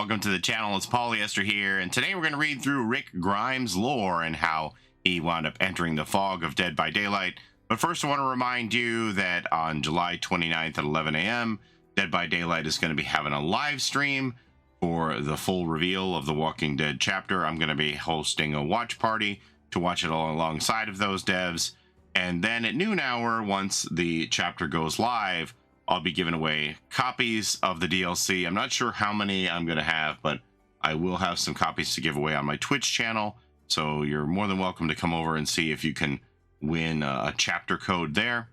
welcome to the channel. It's Paulie Esther here, and today we're going to read through Rick Grimes' lore and how he wound up entering the fog of Dead by Daylight. But first I want to remind you that on July 29th at 11 a.m., Dead by Daylight is going to be having a live stream for the full reveal of the Walking Dead chapter. I'm going to be hosting a watch party to watch it all alongside of those devs. And then at noon hour, once the chapter goes live, I'll be giving away copies of the DLC. I'm not sure how many I'm going to have, but I will have some copies to give away on my Twitch channel. So you're more than welcome to come over and see if you can win a chapter code there.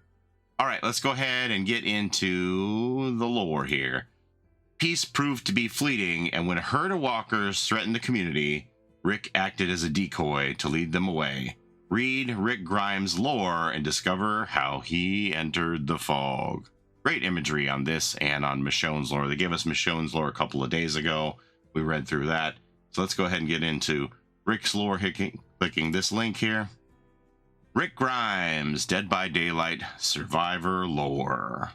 All right, let's go ahead and get into the lore here. Peace proved to be fleeting, and when a herd of walkers threatened the community, Rick acted as a decoy to lead them away. Read Rick Grimes' lore and discover how he entered the fog. Great imagery on this and on Michonne's lore. They gave us Michonne's lore a couple of days ago. We read through that. So let's go ahead and get into Rick's lore, clicking this link here. Rick Grimes, Dead by Daylight Survivor Lore.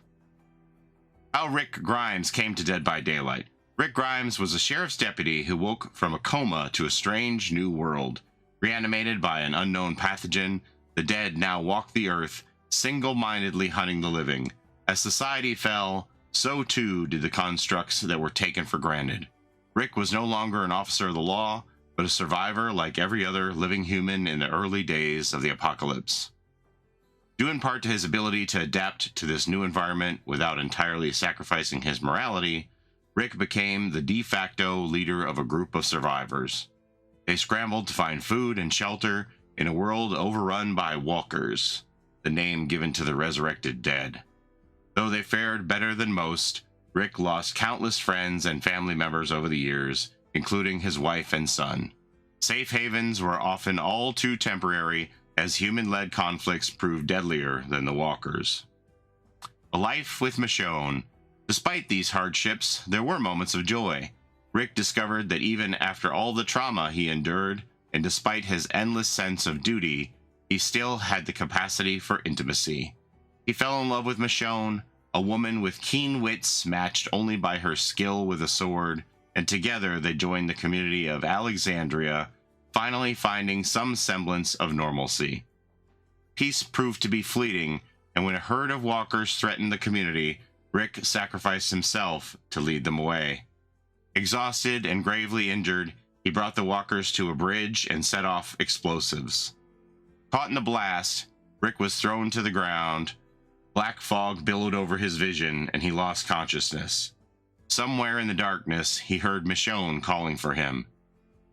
How Rick Grimes came to Dead by Daylight. Rick Grimes was a sheriff's deputy who woke from a coma to a strange new world. Reanimated by an unknown pathogen, the dead now walk the earth, single-mindedly hunting the living. As society fell, so too did the constructs that were taken for granted. Rick was no longer an officer of the law, but a survivor like every other living human in the early days of the apocalypse. Due in part to his ability to adapt to this new environment without entirely sacrificing his morality, Rick became the de facto leader of a group of survivors. They scrambled to find food and shelter in a world overrun by walkers, the name given to the resurrected dead. Though they fared better than most, Rick lost countless friends and family members over the years, including his wife and son. Safe havens were often all too temporary, as human-led conflicts proved deadlier than the walkers. A life with Michonne. Despite these hardships, there were moments of joy. Rick discovered that even after all the trauma he endured, and despite his endless sense of duty, he still had the capacity for intimacy. He fell in love with Michonne, a woman with keen wits matched only by her skill with a sword, and together they joined the community of Alexandria, finally finding some semblance of normalcy. Peace proved to be fleeting, and when a herd of walkers threatened the community, Rick sacrificed himself to lead them away. Exhausted and gravely injured, he brought the walkers to a bridge and set off explosives. Caught in the blast, Rick was thrown to the ground. Black fog billowed over his vision, and he lost consciousness. Somewhere in the darkness, he heard Michonne calling for him.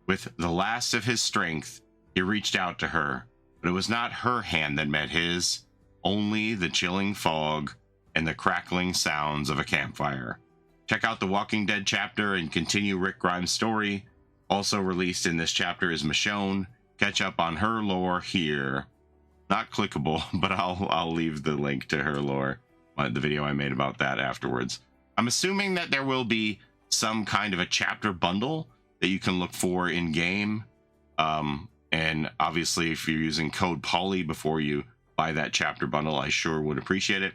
With the last of his strength, he reached out to her, but it was not her hand that met his, only the chilling fog and the crackling sounds of a campfire. Check out the Walking Dead chapter and continue Rick Grimes' story. Also released in this chapter is Michonne. Catch up on her lore here. Not clickable, but I'll leave the link to her lore, the video I made about that afterwards. I'm assuming that there will be some kind of a chapter bundle that you can look for in game. And obviously, if you're using code Paulie before you buy that chapter bundle, I sure would appreciate it.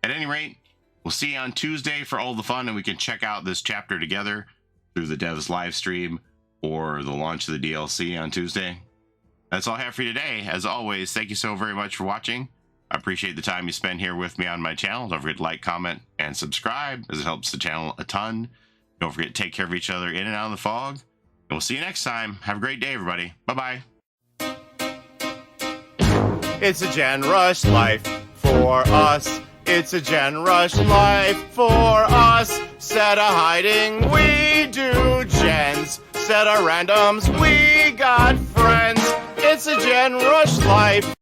At any rate, we'll see you on Tuesday for all the fun, and we can check out this chapter together through the devs live stream or the launch of the DLC on Tuesday. That's all I have for you today. As always, thank you so very much for watching. I appreciate the time you spend here with me on my channel. Don't forget to like, comment, and subscribe, as it helps the channel a ton. Don't forget to take care of each other in and out of the fog. And we'll see you next time. Have a great day, everybody. Bye-bye. It's a Gen Rush life for us. It's a Gen Rush life for us. Set a hiding, we do gens. Set a randoms, we got friends. It's a Gen Rush life.